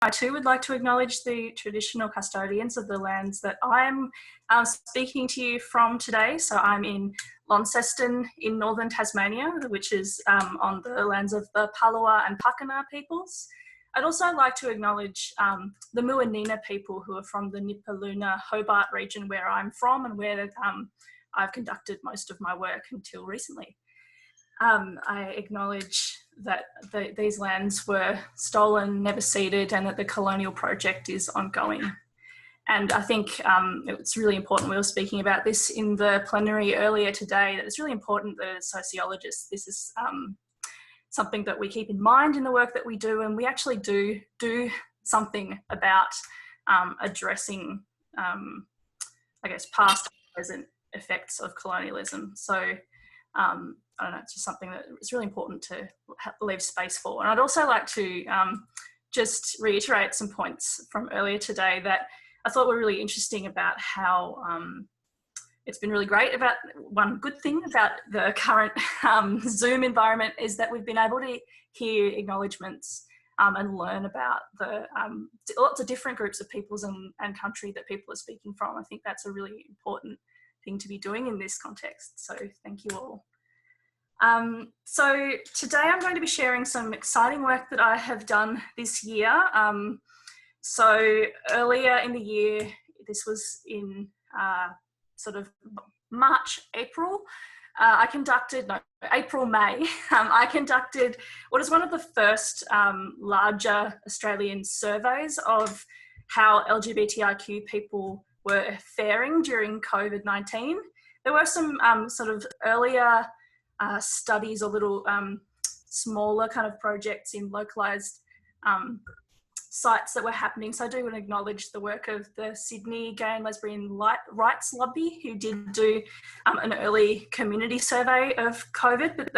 I too would like to acknowledge the traditional custodians of the lands that I'm speaking to you from today. So I'm in Launceston in northern Tasmania, which is on the lands of the Palawa and Pakana peoples. I'd also like to acknowledge the Muanina people who are from the Nipaluna Hobart region where I'm from and where I've conducted most of my work until recently. I acknowledge that these lands were stolen, never ceded, and that the colonial project is ongoing. And I think it's really important, we were speaking about this in the plenary earlier today, that it's really important that as sociologists, this is something that we keep in mind in the work that we do, and we actually do something about addressing, I guess, past and present effects of colonialism. So I don't know, it's just something that it's really important to leave space for. And I'd also like to just reiterate some points from earlier today that I thought were really interesting about how it's been really great. About one good thing about the current Zoom environment is that we've been able to hear acknowledgements and learn about the lots of different groups of peoples and country that people are speaking from. I think that's a really important thing to be doing in this context. So thank you all. So today I'm going to be sharing some exciting work that I have done this year. So earlier in the year, this was in sort of March, April, I conducted what is one of the first larger Australian surveys of how LGBTIQ people were faring during COVID-19. There were some sort of earlier studies or little smaller kind of projects in localised sites that were happening. So I do want to acknowledge the work of the Sydney Gay and Lesbian Rights Lobby, who did do an early community survey of COVID,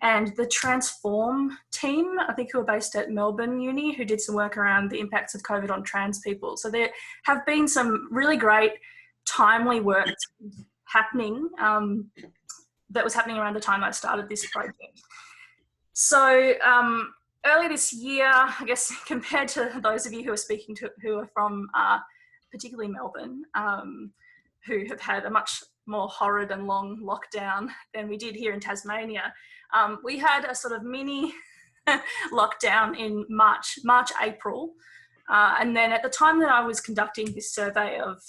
and the Transform team, I think, who are based at Melbourne Uni, who did some work around the impacts of COVID on trans people. So there have been some really great timely work happening that was happening around the time I started this project. So earlier this year, I guess, compared to those of you who are speaking to, who are from particularly Melbourne, who have had a much more horrid and long lockdown than we did here in Tasmania, we had a sort of mini lockdown in March, April. And then at the time that I was conducting this survey of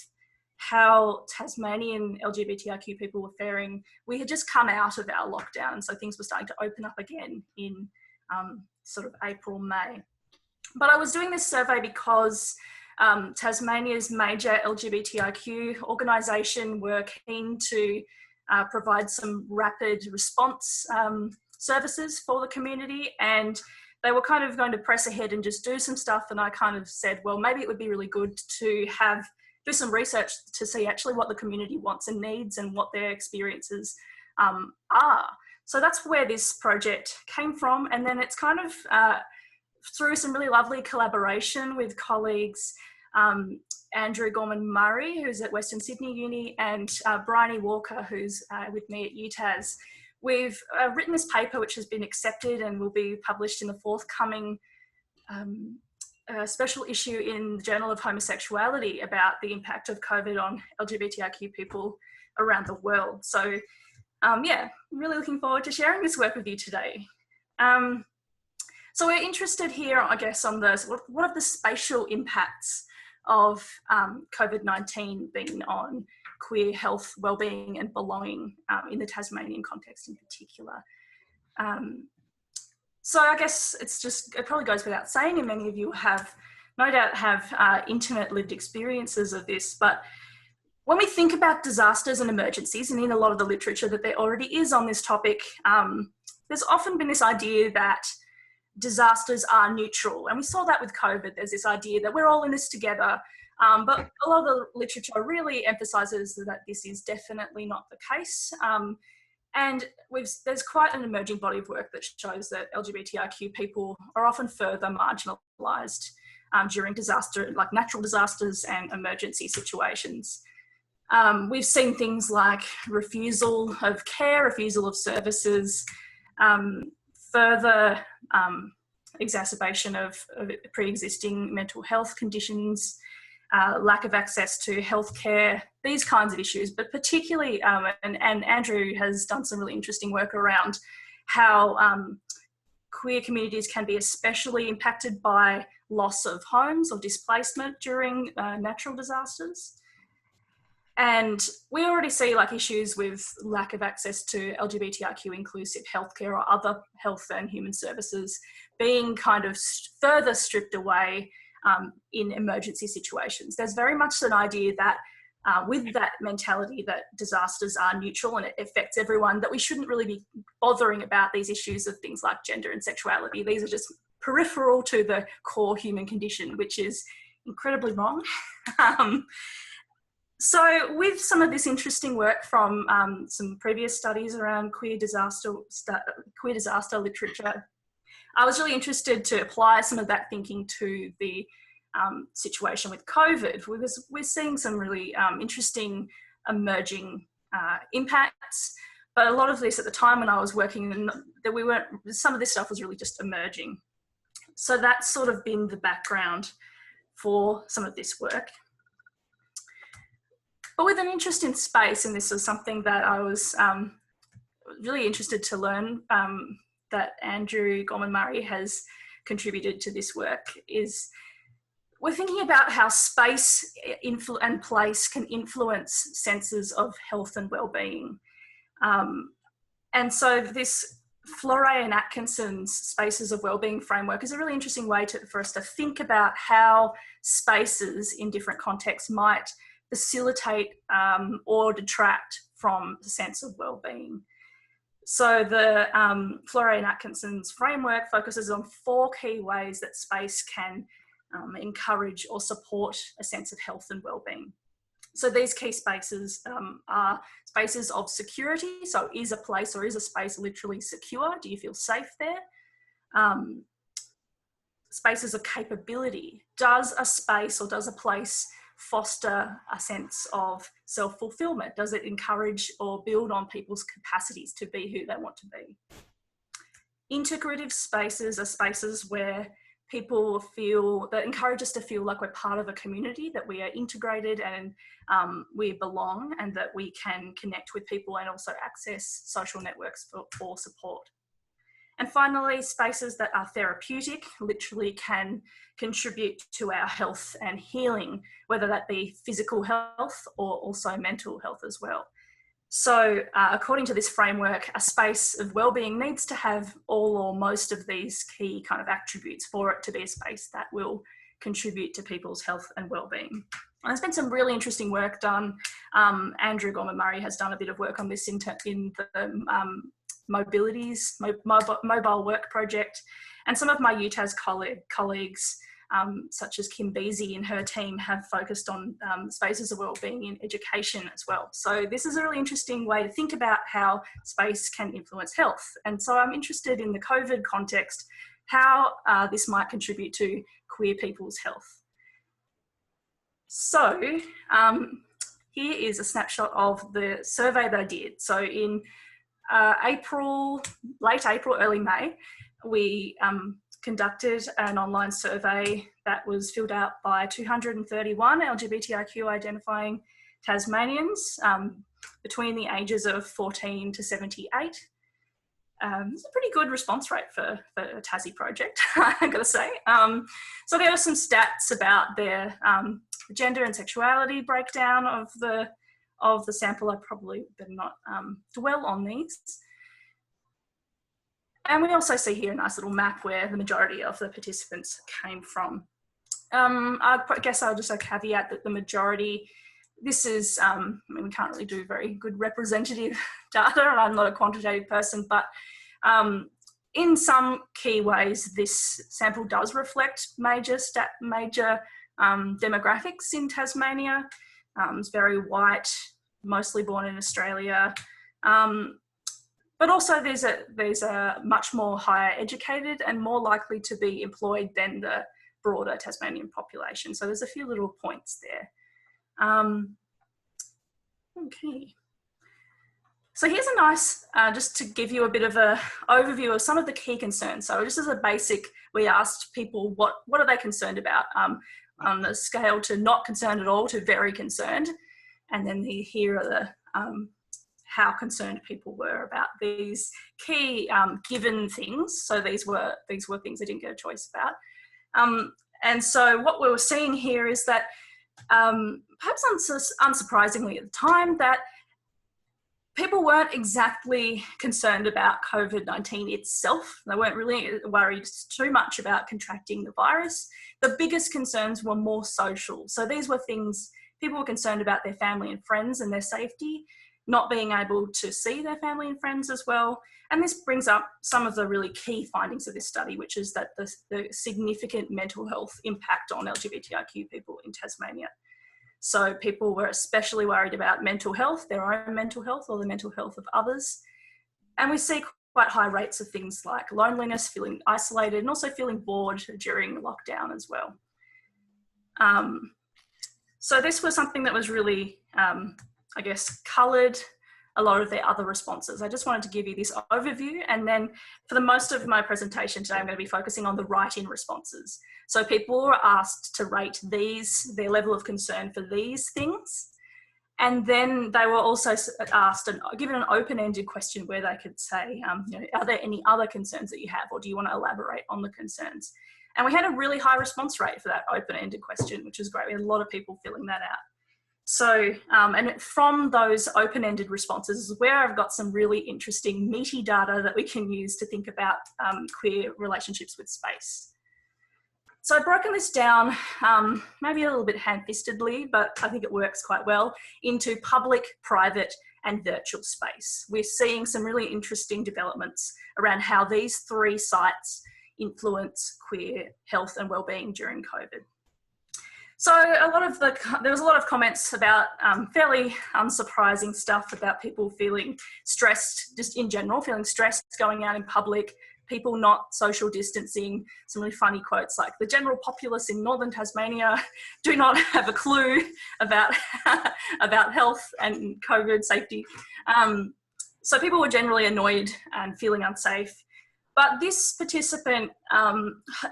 how Tasmanian LGBTIQ people were faring, we had just come out of our lockdown. So things were starting to open up again in sort of April, May. But I was doing this survey because Tasmania's major LGBTIQ organisation were keen to provide some rapid response services for the community, and they were kind of going to press ahead and just do some stuff. And I kind of said, well, maybe it would be really good to do some research to see actually what the community wants and needs and what their experiences are. So that's where this project came from. And then it's kind of through some really lovely collaboration with colleagues, Andrew Gorman-Murray, who's at Western Sydney Uni, and Briohny Walker, who's with me at UTAS. We've written this paper, which has been accepted and will be published in the forthcoming special issue in the Journal of Homosexuality about the impact of COVID on LGBTIQ people around the world. So yeah, I'm really looking forward to sharing this work with you today. So we're interested here, I guess, on what are the spatial impacts of COVID-19 been on queer health, wellbeing and belonging in the Tasmanian context in particular. So I guess it probably goes without saying, and many of you have no doubt have intimate lived experiences of this, but when we think about disasters and emergencies, and in a lot of the literature that there already is on this topic, there's often been this idea that disasters are neutral. And we saw that with COVID. There's this idea that we're all in this together. But a lot of the literature really emphasises that this is definitely not the case. And there's quite an emerging body of work that shows that LGBTIQ people are often further marginalised during disaster, like natural disasters and emergency situations. We've seen things like refusal of care, refusal of services, further exacerbation of pre-existing mental health conditions, lack of access to healthcare, these kinds of issues, but particularly, and Andrew has done some really interesting work around how queer communities can be especially impacted by loss of homes or displacement during natural disasters. And we already see like issues with lack of access to LGBTIQ inclusive healthcare or other health and human services being kind of further stripped away in emergency situations. There's very much an idea that with that mentality that disasters are neutral and it affects everyone, that we shouldn't really be bothering about these issues of things like gender and sexuality. These are just peripheral to the core human condition, which is incredibly wrong. So with some of this interesting work from some previous studies around queer disaster literature, I was really interested to apply some of that thinking to the situation with COVID, because we're seeing some really interesting emerging impacts. But a lot of this at the time when I was working, some of this stuff was really just emerging. So that's sort of been the background for some of this work. But with an interest in space, and this was something that I was really interested to learn, that Andrew Gorman-Murray has contributed to this work, is we're thinking about how space and place can influence senses of health and well-being. And so this Fleury and Atkinson's Spaces of Wellbeing framework is a really interesting way for us to think about how spaces in different contexts might facilitate or detract from the sense of well-being. So the Fleury and Atkinson's framework focuses on 4 key ways that space can encourage or support a sense of health and well-being. So these key spaces are spaces of security. So is a place or is a space literally secure? Do you feel safe there? Spaces of capability. Does a space or does a place foster a sense of self-fulfillment? Does it encourage or build on people's capacities to be who they want to be? Integrative spaces are spaces where people feel, that encourage us to feel like we're part of a community, that we are integrated and we belong, and that we can connect with people and also access social networks for support. And finally, spaces that are therapeutic, literally can contribute to our health and healing, whether that be physical health or also mental health as well. So according to this framework, a space of wellbeing needs to have all or most of these key kind of attributes for it to be a space that will contribute to people's health and wellbeing. And there's been some really interesting work done. Andrew Gorman-Murray has done a bit of work on this in the mobile work project, and some of my UTAS colleagues, such as Kim Beasy and her team, have focused on spaces of wellbeing in education as well. So this is a really interesting way to think about how space can influence health. And so I'm interested in the COVID context, how this might contribute to queer people's health. So here is a snapshot of the survey that I did. So in late April, early May, we conducted an online survey that was filled out by 231 LGBTIQ identifying Tasmanians between the ages of 14 to 78. It's a pretty good response rate for a Tassie project, I've got to say. So there are some stats about their gender and sexuality breakdown of the sample. I probably better not dwell on these. And we also see here a nice little map where the majority of the participants came from. I guess I'll just caveat that the majority, this is, I mean, we can't really do very good representative data, and I'm not a quantitative person, but in some key ways, this sample does reflect major demographics in Tasmania. It's very white, mostly born in Australia. But also there's a much more higher educated and more likely to be employed than the broader Tasmanian population. So there's a few little points there. Okay. So here's a nice, just to give you a bit of an overview of some of the key concerns. So just as a basic, we asked people what are they concerned about, on the scale to not concerned at all to very concerned. And then here are the how concerned people were about these key given things. So these were things they didn't get a choice about. And so what we were seeing here is that, perhaps unsurprisingly at the time, that people weren't exactly concerned about COVID-19 itself. They weren't really worried too much about contracting the virus. The biggest concerns were more social. So these were things, people were concerned about their family and friends and their safety, not being able to see their family and friends as well. And this brings up some of the really key findings of this study, which is that the significant mental health impact on LGBTIQ people in Tasmania. So people were especially worried about mental health, their own mental health or the mental health of others. And we see quite high rates of things like loneliness, feeling isolated, and also feeling bored during lockdown as well. So this was something that was really, I guess, coloured a lot of their other responses. I just wanted to give you this overview, and then for the most of my presentation today, I'm going to be focusing on the write-in responses. So people were asked to rate their level of concern for these things, and then they were also asked and given an open-ended question where they could say, are there any other concerns that you have, or do you want to elaborate on the concerns? And we had a really high response rate for that open-ended question, which is great. We had a lot of people filling that out. So, and from those open-ended responses is where I've got some really interesting meaty data that we can use to think about queer relationships with space. So I've broken this down, maybe a little bit ham-fistedly, but I think it works quite well, into public, private, and virtual space. We're seeing some really interesting developments around how these three sites influence queer health and wellbeing during COVID. So there was a lot of comments about fairly unsurprising stuff about people feeling stressed, just in general, feeling stressed going out in public, people not social distancing, some really funny quotes like, the general populace in northern Tasmania do not have a clue about, about health and COVID safety. So people were generally annoyed and feeling unsafe. But this participant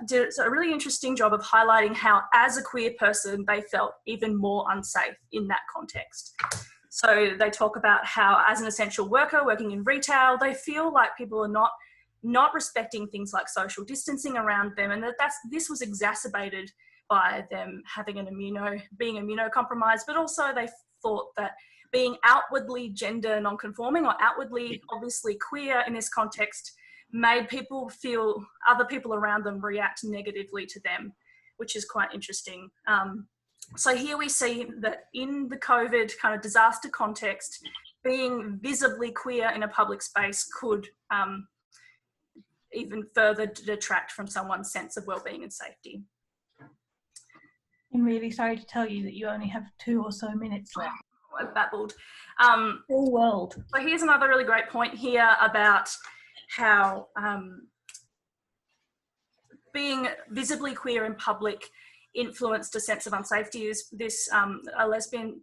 did a really interesting job of highlighting how, as a queer person, they felt even more unsafe in that context. So they talk about how, as an essential worker working in retail, they feel like people are not respecting things like social distancing around them, and this was exacerbated by them having being immunocompromised, but also they thought that being outwardly gender non-conforming or outwardly obviously queer in this context made people feel other people around them react negatively to them, which is quite interesting. So here we see that in the COVID kind of disaster context, being visibly queer in a public space could even further detract from someone's sense of wellbeing and safety. I'm really sorry to tell you that you only have 2 or so minutes left. I babbled. Full world. So here's another really great point here about how being visibly queer in public influenced a sense of unsafety. A lesbian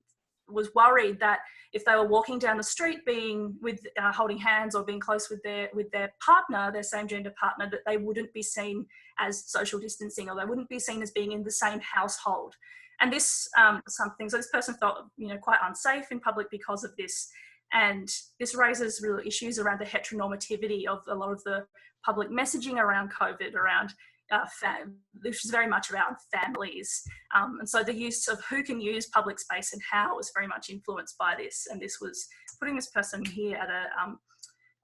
was worried that if they were walking down the street being with holding hands or being close with their partner, their same gender partner, that they wouldn't be seen as social distancing, or they wouldn't be seen as being in the same household. And this so this person felt quite unsafe in public because of this. And this raises real issues around the heteronormativity of a lot of the public messaging around COVID, around which is very much around families. And so the use of who can use public space and how was very much influenced by this. And this was putting this person here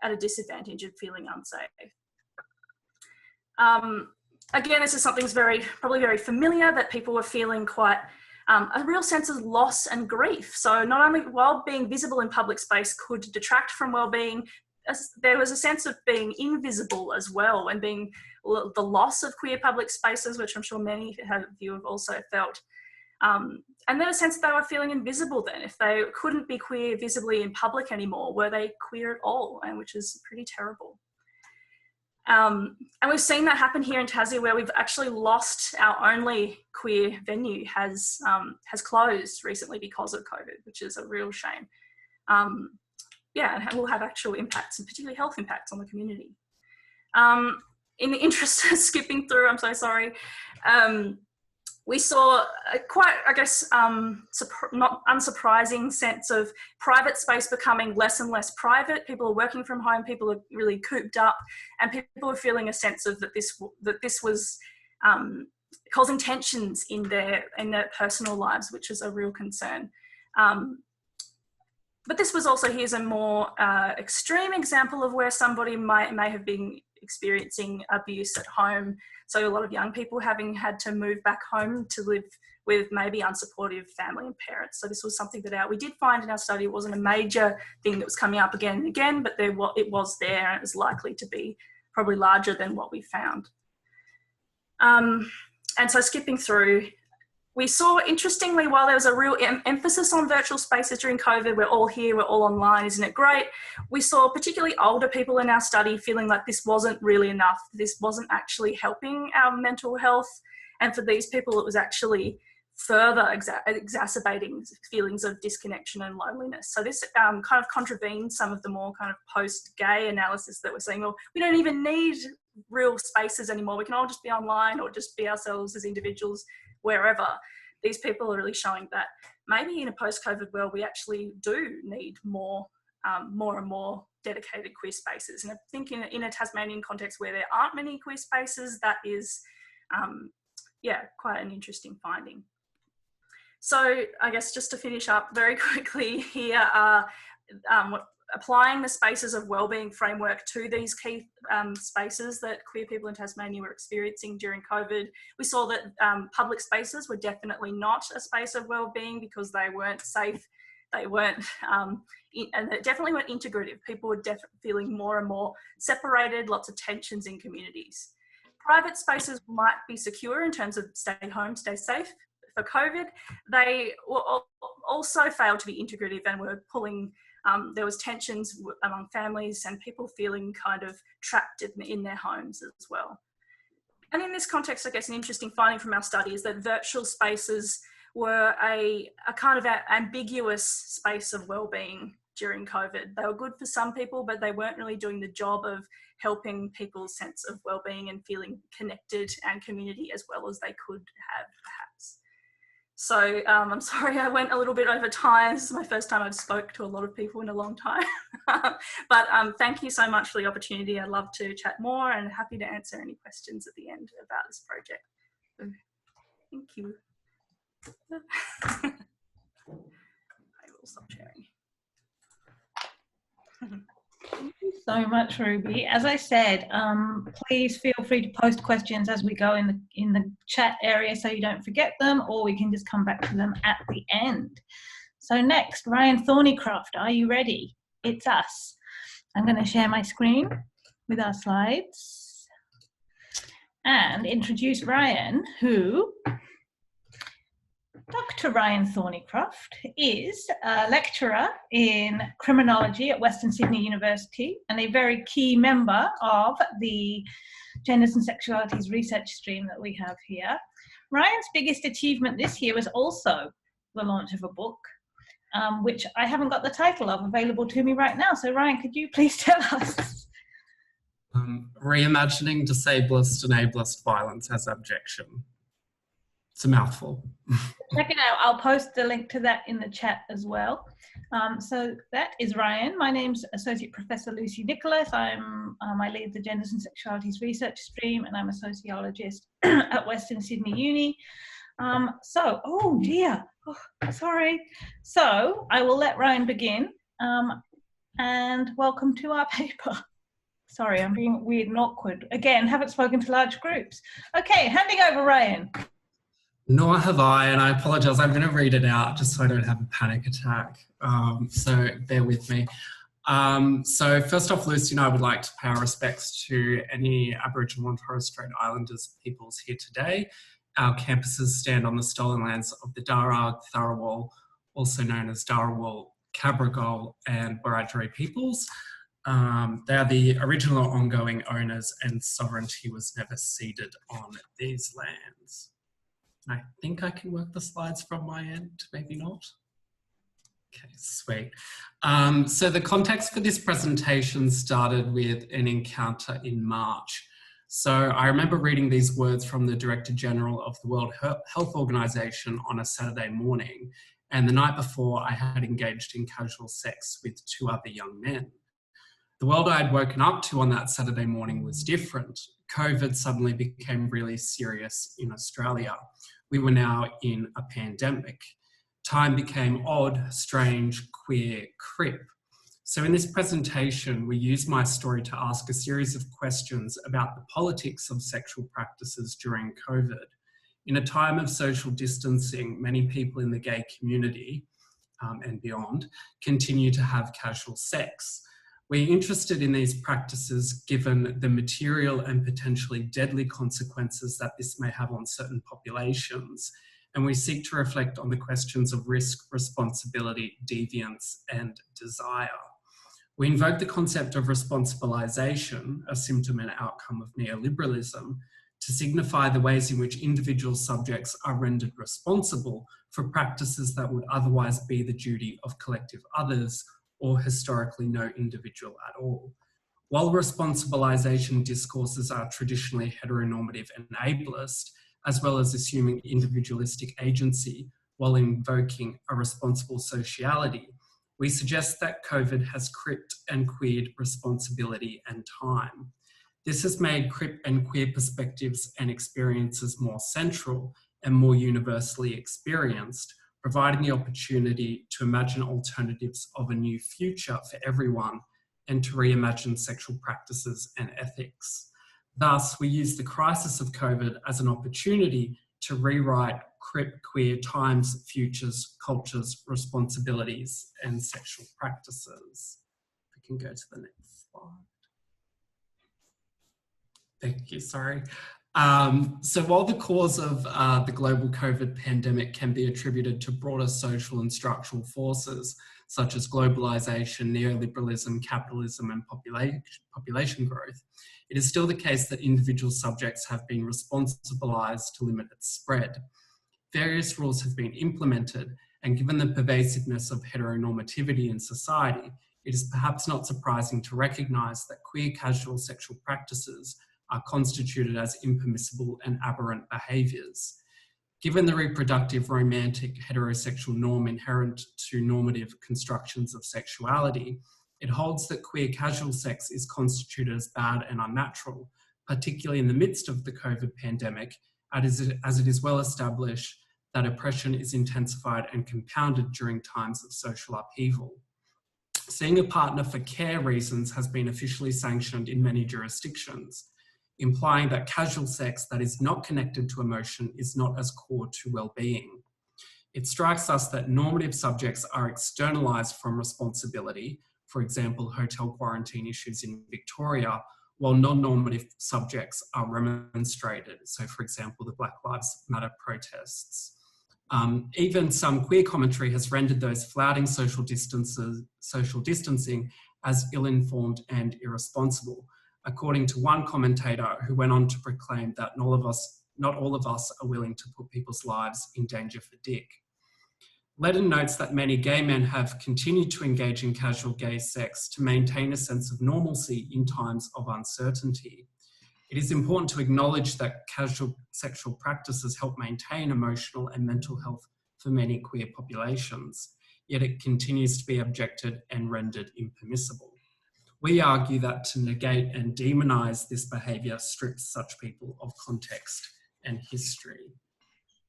at a disadvantage of feeling unsafe. Again, this is something that's probably very familiar, that people were feeling quite a real sense of loss and grief. So not only while being visible in public space could detract from well-being, there was a sense of being invisible as well, and being the loss of queer public spaces, which I'm sure many of you have also felt. And then a sense that they were feeling invisible then. If they couldn't be queer visibly in public anymore, were they queer at all? And which is pretty terrible. And we've seen that happen here in Tassie, where we've actually lost our only queer venue has closed recently because of COVID, which is a real shame. yeah, will have actual impacts, and particularly health impacts on the community. In the interest of skipping through, I'm so sorry, we saw a quite, I guess, not unsurprising sense of private space becoming less and less private. People are working from home, people are really cooped up, and people are feeling a sense of that this was causing tensions in their personal lives, which is a real concern. But this was also, here's a more extreme example of where somebody may have been experiencing abuse at home. So a lot of young people having had to move back home to live with maybe unsupportive family and parents. So this was something that we did find in our study. It wasn't a major thing that was coming up again and again, but it was there, and it was likely to be probably larger than what we found. And so skipping through, we saw, interestingly, while there was a real emphasis on virtual spaces during COVID, we're all here, we're all online, isn't it great? We saw particularly older people in our study feeling like this wasn't really enough, this wasn't actually helping our mental health. And for these people, it was actually further exacerbating feelings of disconnection and loneliness. So this kind of contravenes some of the more kind of post-gay analysis that we're saying, well, we don't even need real spaces anymore. We can all just be online or just be ourselves as individuals wherever. These people are really showing that maybe in a post-COVID world, we actually do need more and more dedicated queer spaces. And I think in a Tasmanian context where there aren't many queer spaces, that is, quite an interesting finding. So I guess just to finish up very quickly here are applying the spaces of wellbeing framework to these key spaces that queer people in Tasmania were experiencing during COVID. We saw that public spaces were definitely not a space of wellbeing because they weren't safe, they weren't, and they definitely weren't integrative. People were feeling more and more separated, lots of tensions in communities. Private spaces might be secure in terms of stay home, stay safe. For COVID, they also failed to be integrative and were pulling, there was tensions among families and people feeling kind of trapped in their homes as well. And in this context, I guess an interesting finding from our study is that virtual spaces were a kind of ambiguous space of wellbeing during COVID. They were good for some people, but they weren't really doing the job of helping people's sense of wellbeing and feeling connected and community as well as they could have, perhaps. So I'm sorry I went a little bit over time. This is my first time I've spoke to a lot of people in a long time. But thank you so much for the opportunity. I'd love to chat more and happy to answer any questions at the end about this project. So, thank you. I will stop sharing. Thank you so much, Ruby. As I said, please feel free to post questions as we go in the chat area so you don't forget them, or we can just come back to them at the end. So next, Ryan Thorneycroft, are you ready? It's us. I'm going to share my screen with our slides and introduce Ryan, who Dr. Ryan Thorneycroft is a lecturer in criminology at Western Sydney University and a very key member of the Genders and Sexualities research stream that we have here. Ryan's biggest achievement this year was also the launch of a book, which I haven't got the title of available to me right now. So Ryan, could you please tell us? Reimagining Disabled and Ableist Violence as Objection. It's a mouthful. Check it out. I'll post the link to that in the chat as well. So that is Ryan. My name's Associate Professor Lucy Nicholas. I lead the Genders and Sexualities research stream, and I'm a sociologist at Western Sydney Uni. Oh dear, sorry. So I will let Ryan begin, and welcome to our paper. Sorry, I'm being weird and awkward. Again, haven't spoken to large groups. Okay, handing over, Ryan. Nor have I, and I apologise. I'm going to read it out just so I don't have a panic attack. So bear with me. So first off, Lucy and I would like to pay our respects to any Aboriginal and Torres Strait Islanders peoples here today. Our campuses stand on the stolen lands of the Darug, Tharawal, also known as Darawal, Cabral and Wiradjuri peoples. They are the original or ongoing owners, and sovereignty was never ceded on these lands. I think I can work the slides from my end, maybe not. Okay, sweet. So the context for this presentation started with an encounter in March. So I remember reading these words from the Director General of the World Health Organization on a Saturday morning, and the night before I had engaged in casual sex with 2 other young men. The world I had woken up to on that Saturday morning was different. COVID suddenly became really serious in Australia. We were now in a pandemic. Time became odd, strange, queer, Crip. So in this presentation, we use my story to ask a series of questions about the politics of sexual practices during COVID. In a time of social distancing, many people in the gay community and beyond continue to have casual sex. We're interested in these practices given the material and potentially deadly consequences that this may have on certain populations, and we seek to reflect on the questions of risk, responsibility, deviance, and desire. We invoke the concept of responsibilisation, a symptom and outcome of neoliberalism, to signify the ways in which individual subjects are rendered responsible for practices that would otherwise be the duty of collective others, or historically no individual at all. While responsibilisation discourses are traditionally heteronormative and ableist, as well as assuming individualistic agency while invoking a responsible sociality, we suggest that COVID has cripped and queered responsibility and time. This has made Crip and queer perspectives and experiences more central and more universally experienced, providing the opportunity to imagine alternatives of a new future for everyone and to reimagine sexual practices and ethics. Thus, we use the crisis of COVID as an opportunity to rewrite Crip, queer times, futures, cultures, responsibilities, and sexual practices. We can go to the next slide. Thank you, sorry. So while the cause of the global COVID pandemic can be attributed to broader social and structural forces, such as globalisation, neoliberalism, capitalism, and population growth, it is still the case that individual subjects have been responsibilised to limit its spread. Various rules have been implemented, and given the pervasiveness of heteronormativity in society, it is perhaps not surprising to recognise that queer casual sexual practices are constituted as impermissible and aberrant behaviours. Given the reproductive, romantic, heterosexual norm inherent to normative constructions of sexuality, it holds that queer casual sex is constituted as bad and unnatural, particularly in the midst of the COVID pandemic, as it is well established that oppression is intensified and compounded during times of social upheaval. Seeing a partner for care reasons has been officially sanctioned in many jurisdictions, implying that casual sex that is not connected to emotion is not as core to well-being. It strikes us that normative subjects are externalised from responsibility, for example, hotel quarantine issues in Victoria, while non-normative subjects are remonstrated, so for example, the Black Lives Matter protests. Even some queer commentary has rendered those flouting social distancing as ill-informed and irresponsible, according to one commentator who went on to proclaim that not all of us are willing to put people's lives in danger for dick. Ledden notes that many gay men have continued to engage in casual gay sex to maintain a sense of normalcy in times of uncertainty. It is important to acknowledge that casual sexual practices help maintain emotional and mental health for many queer populations, yet it continues to be objected and rendered impermissible. We argue that to negate and demonise this behaviour strips such people of context and history.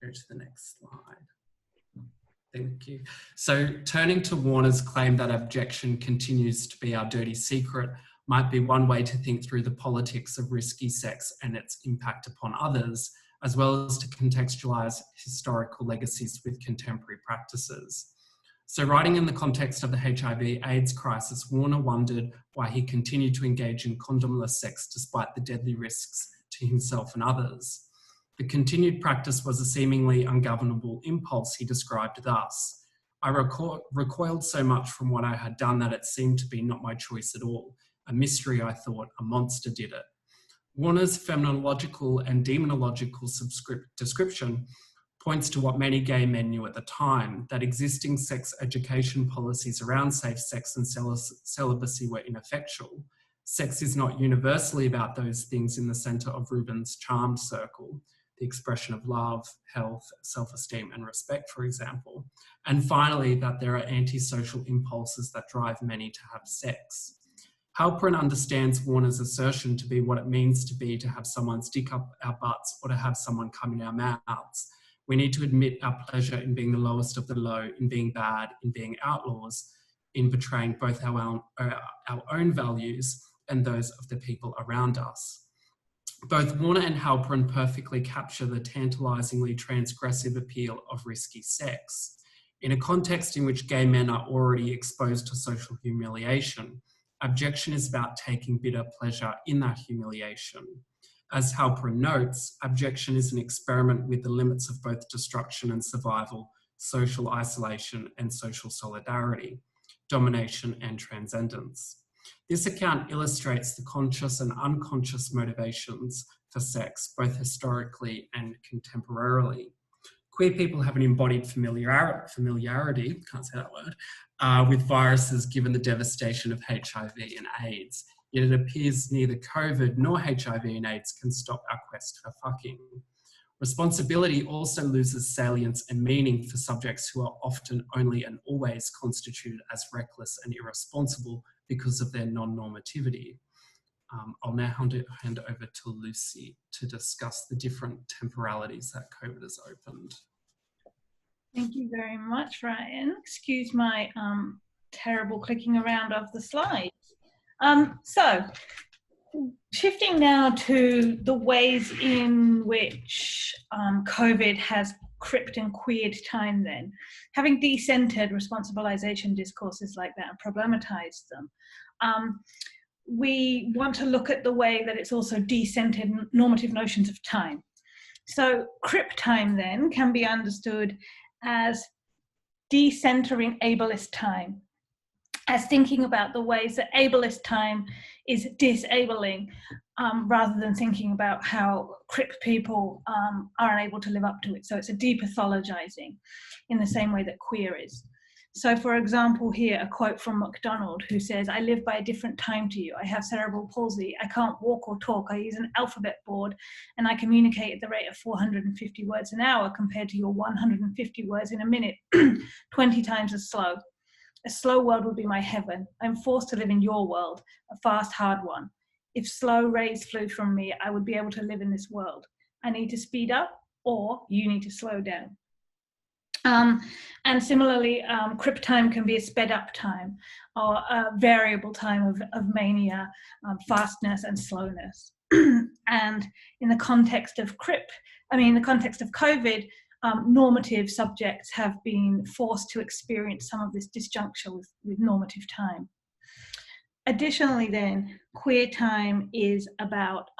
Go to the next slide. Thank you. So turning to Warner's claim that abjection continues to be our dirty secret might be one way to think through the politics of risky sex and its impact upon others, as well as to contextualise historical legacies with contemporary practices. So writing in the context of the HIV/AIDS crisis, Warner wondered why he continued to engage in condomless sex despite the deadly risks to himself and others. The continued practice was a seemingly ungovernable impulse he described thus. I recoiled so much from what I had done that it seemed to be not my choice at all. A mystery, I thought, a monster did it. Warner's phenomenological and demonological description points to what many gay men knew at the time, that existing sex education policies around safe sex and celibacy were ineffectual. Sex is not universally about those things in the centre of Rubin's charmed circle, the expression of love, health, self-esteem and respect, for example. And finally, that there are antisocial impulses that drive many to have sex. Halperin understands Warner's assertion to be what it means to be to have someone stick up our butts or to have someone come in our mouths. We need to admit our pleasure in being the lowest of the low, in being bad, in being outlaws, in betraying both our own values and those of the people around us. Both Warner and Halperin perfectly capture the tantalisingly transgressive appeal of risky sex. In a context in which gay men are already exposed to social humiliation, abjection is about taking bitter pleasure in that humiliation. As Halperin notes, abjection is an experiment with the limits of both destruction and survival, social isolation and social solidarity, domination and transcendence. This account illustrates the conscious and unconscious motivations for sex, both historically and contemporarily. Queer people have an embodied familiarity, can't say that word, with viruses given the devastation of HIV and AIDS. Yet it appears neither COVID nor HIV and AIDS can stop our quest for fucking. Responsibility also loses salience and meaning for subjects who are often only and always constituted as reckless and irresponsible because of their non-normativity. I'll now hand over to Lucy to discuss the different temporalities that COVID has opened. Thank you very much, Ryan. Excuse my terrible clicking around of the slides. So, shifting now to the ways in which COVID has cripped and queered time then. Having decentered responsibilization discourses like that and problematized them, we want to look at the way that it's also decentered normative notions of time. So Crip time then can be understood as decentering ableist time, as thinking about the ways that ableist time is disabling, rather than thinking about how Crip people are unable to live up to it. So it's a depathologizing in the same way that queer is. So for example here, a quote from MacDonald who says, "I live by a different time to you. I have cerebral palsy. I can't walk or talk. I use an alphabet board and I communicate at the rate of 450 words an hour compared to your 150 words in a minute, 20 times as slow. A slow world would be my heaven. I'm forced to live in your world, a fast, hard one. If slow rays flew from me, I would be able to live in this world. I need to speed up or you need to slow down." And similarly, Crip time can be a sped up time or a variable time of mania, fastness and slowness. And in the context of in the context of COVID, normative subjects have been forced to experience some of this disjuncture with normative time. Additionally then, queer time is about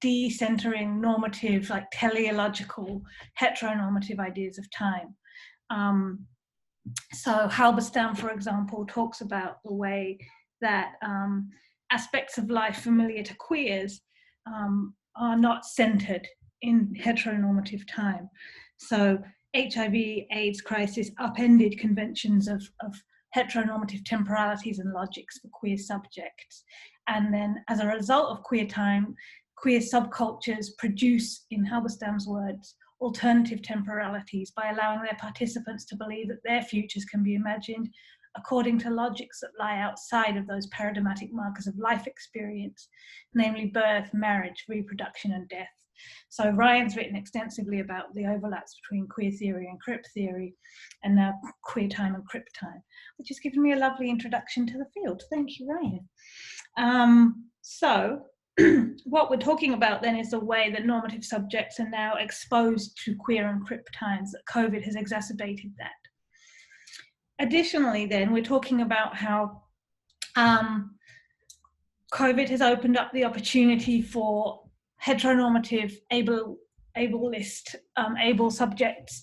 decentering normative, like teleological, heteronormative ideas of time. So Halberstam, for example, talks about the way that aspects of life familiar to queers are not centered in heteronormative time. So HIV, AIDS crisis upended conventions of heteronormative temporalities and logics for queer subjects. And then as a result of queer time, queer subcultures produce, in Halberstam's words, alternative temporalities by allowing their participants to believe that their futures can be imagined according to logics that lie outside of those paradigmatic markers of life experience, namely birth, marriage, reproduction, and death. So Ryan's written extensively about the overlaps between queer theory and Crip theory, and now queer time and Crip time, which has given me a lovely introduction to the field. Thank you, Ryan. So what we're talking about then is the way that normative subjects are now exposed to queer and Crip times, that COVID has exacerbated that. Additionally then, we're talking about how COVID has opened up the opportunity for heteronormative, able subjects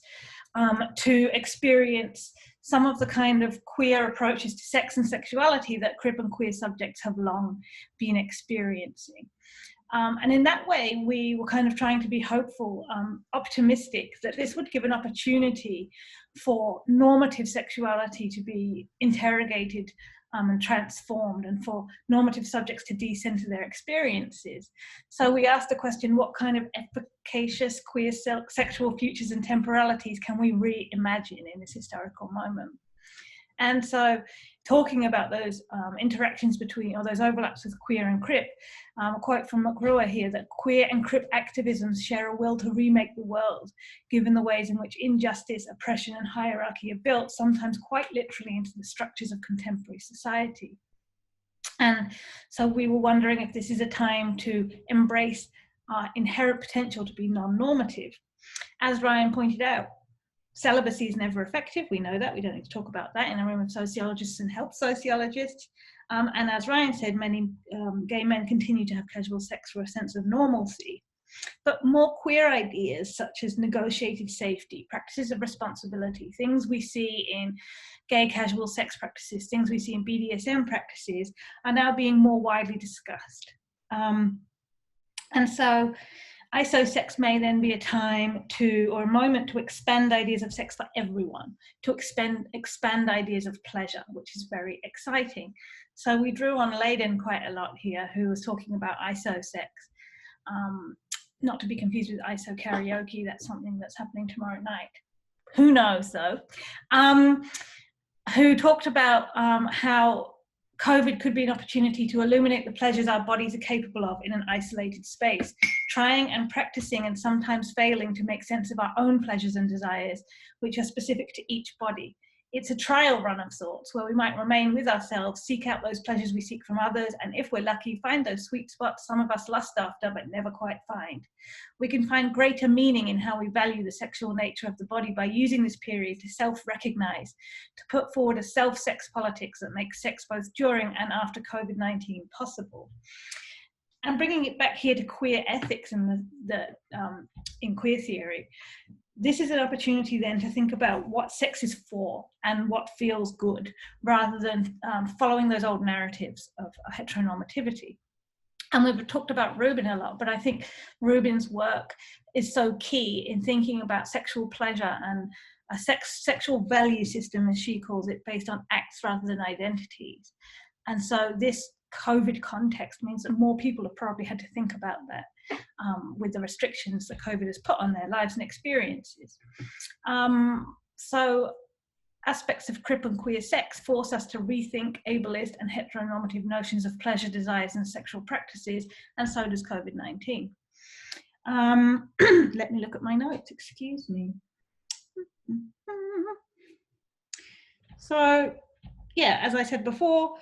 to experience some of the kind of queer approaches to sex and sexuality that Crip and queer subjects have long been experiencing. And in that way, we were kind of trying to be hopeful, optimistic that this would give an opportunity for normative sexuality to be interrogated and transformed, and for normative subjects to decenter their experiences. So we asked the question, what kind of efficacious queer sexual futures and temporalities can we reimagine in this historical moment? And so talking about those interactions between, or those overlaps with queer and Crip, a quote from McGruer here, that queer and Crip activisms share a will to remake the world, given the ways in which injustice, oppression and hierarchy are built, sometimes quite literally, into the structures of contemporary society. And so we were wondering if this is a time to embrace our inherent potential to be non-normative. As Ryan pointed out, celibacy is never effective. We know that. We don't need to talk about that in a room of sociologists and health sociologists. And as Ryan said, many gay men continue to have casual sex for a sense of normalcy. But more queer ideas, such as negotiated safety, practices of responsibility, things we see in gay casual sex practices, things we see in BDSM practices, are now being more widely discussed. And so iso-sex may then be a time to, or a moment to, expand ideas of sex for everyone, to expand ideas of pleasure, which is very exciting. So we drew on Leyden quite a lot here, who was talking about iso-sex, not to be confused with iso karaoke. That's something that's happening tomorrow night. Who knows though? Who talked about how COVID could be an opportunity to illuminate the pleasures our bodies are capable of in an isolated space, trying and practicing and sometimes failing to make sense of our own pleasures and desires, which are specific to each body. It's a trial run of sorts where we might remain with ourselves, seek out those pleasures we seek from others, and if we're lucky, find those sweet spots some of us lust after but never quite find. We can find greater meaning in how we value the sexual nature of the body by using this period to self-recognize, to put forward a self-sex politics that makes sex both during and after COVID-19 possible. And bringing it back here to queer ethics and in queer theory, this is an opportunity then to think about what sex is for and what feels good, rather than following those old narratives of heteronormativity. And we've talked about Rubin a lot, but I think Rubin's work is so key in thinking about sexual pleasure and a sexual value system, as she calls it, based on acts rather than identities. And so this COVID context means that more people have probably had to think about that with the restrictions that COVID has put on their lives and experiences. So aspects of Crip and queer sex force us to rethink ableist and heteronormative notions of pleasure, desires and sexual practices, and so does COVID-19. Let me look at my notes, excuse me. So yeah, as I said before,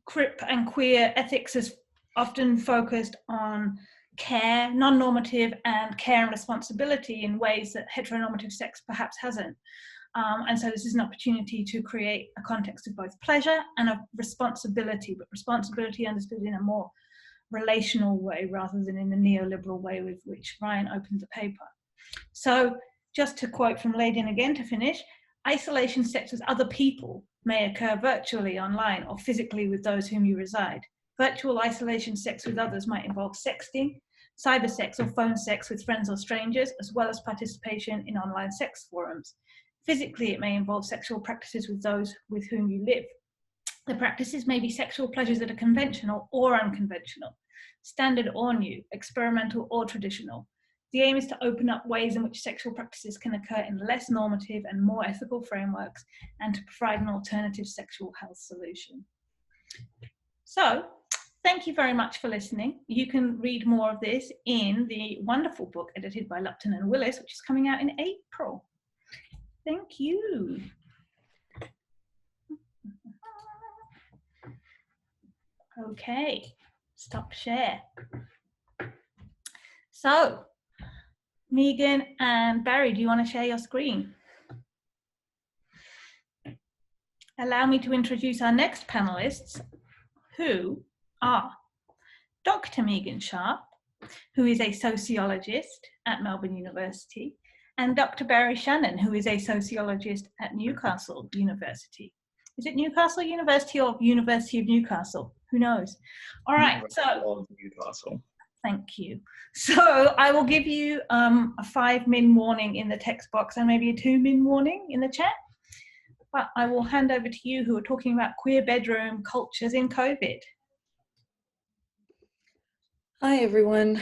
Crip and queer ethics is often focused on care, non-normative, and care and responsibility in ways that heteronormative sex perhaps hasn't. And so this is an opportunity to create a context of both pleasure and of responsibility, but responsibility understood in a more relational way rather than in the neoliberal way with which Ryan opened the paper. So just to quote from Leyden again to finish, isolation sex with other people may occur virtually, online, or physically with those whom you reside. Virtual isolation sex with others might involve sexting, cyber sex or phone sex with friends or strangers, as well as participation in online sex forums. Physically, it may involve sexual practices with those with whom you live. The practices may be sexual pleasures that are conventional or unconventional, standard or new, experimental or traditional. The aim is to open up ways in which sexual practices can occur in less normative and more ethical frameworks, and to provide an alternative sexual health solution. So, thank you very much for listening. You can read more of this in the wonderful book edited by Lupton and Willis, which is coming out in April. Thank you. Okay, stop share. So, Megan and Barrie, do you want to share your screen? Allow me to introduce our next panelists, who are Dr. Megan Sharp, who is a sociologist at Melbourne University, and Dr. Barrie Shannon, who is a sociologist at Newcastle University. Is it Newcastle University or University of Newcastle? Who knows? All right, so Newcastle. thank you. So I will give you a 5-min warning in the text box and maybe a 2-min warning in the chat. But I will hand over to you who are talking about queer bedroom cultures in COVID. Hi everyone,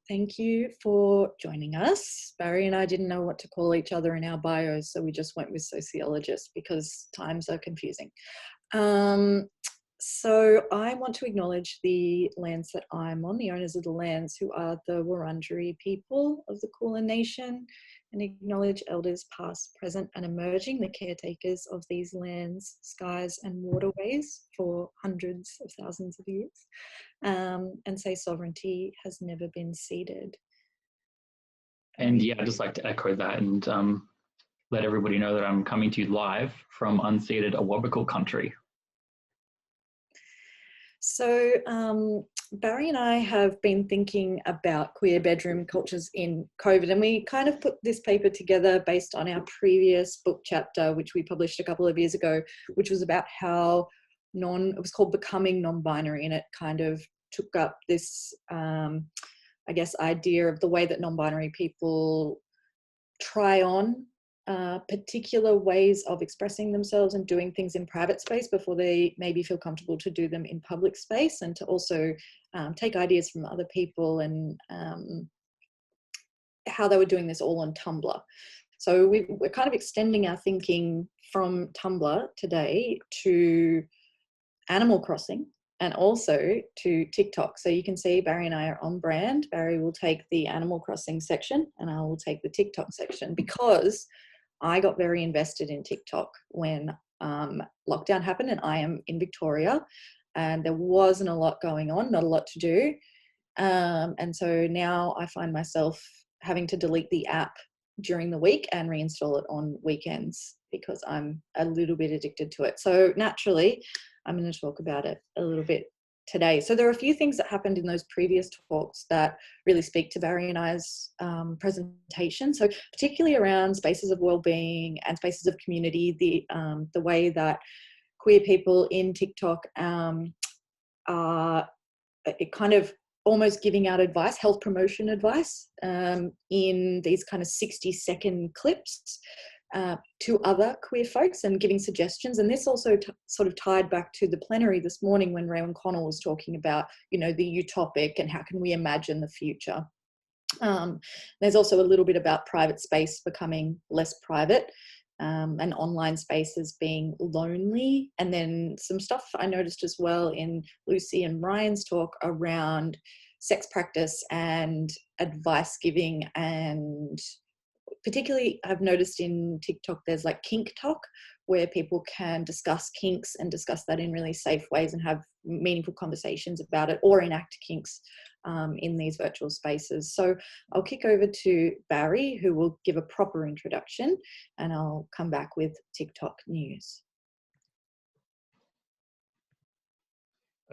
thank you for joining us. Barrie and I didn't know what to call each other in our bios, so we just went with sociologist because times are confusing. So I want to acknowledge the lands that I'm on, the owners of the lands, who are the Wurundjeri people of the Kulin Nation, and acknowledge elders past, present and emerging, the caretakers of these lands, skies and waterways for hundreds of thousands of years, and say sovereignty has never been ceded. And yeah, I'd just like to echo that and let everybody know that I'm coming to you live from unceded Awabakal country. So Barrie and I have been thinking about queer bedroom cultures in COVID, and we kind of put this paper together based on our previous book chapter, which we published a couple of years ago, which was about how it was called Becoming Non-Binary, and it kind of took up this, I guess, idea of the way that non-binary people try on particular ways of expressing themselves and doing things in private space before they maybe feel comfortable to do them in public space, and to also take ideas from other people and how they were doing this all on Tumblr. So we're kind of extending our thinking from Tumblr today to Animal Crossing and also to TikTok. So you can see Barrie and I are on brand. Barrie will take the Animal Crossing section and I will take the TikTok section, because I got very invested in TikTok when lockdown happened, and I am in Victoria and there wasn't a lot going on, not a lot to do. And so now I find myself having to delete the app during the week and reinstall it on weekends because I'm a little bit addicted to it. So naturally, I'm going to talk about it a little bit today. So there are a few things that happened in those previous talks that really speak to Barrie and I's presentation. So particularly around spaces of wellbeing and spaces of community, the way that queer people in TikTok are kind of almost giving out advice, health promotion advice, in these kind of 60-second clips to other queer folks and giving suggestions. And this also sort of tied back to the plenary this morning when Ray Connell was talking about, you know, the utopic and how can we imagine the future. There's also a little bit about private space becoming less private, and online spaces being lonely. And then some stuff I noticed as well in Lucy and Ryan's talk around sex practice and advice giving, and particularly I've noticed in TikTok there's like kink talk, where people can discuss kinks and discuss that in really safe ways and have meaningful conversations about it, or enact kinks in these virtual spaces. So I'll kick over to Barrie, who will give a proper introduction, and I'll come back with TikTok news.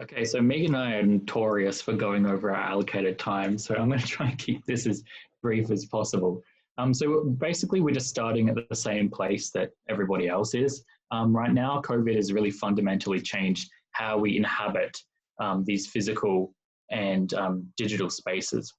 Okay, so Megan and I are notorious for going over our allocated time, so I'm going to try and keep this as brief as possible. So basically, we're just starting at the same place that everybody else is. Right now, COVID has really fundamentally changed how we inhabit these physical and digital spaces.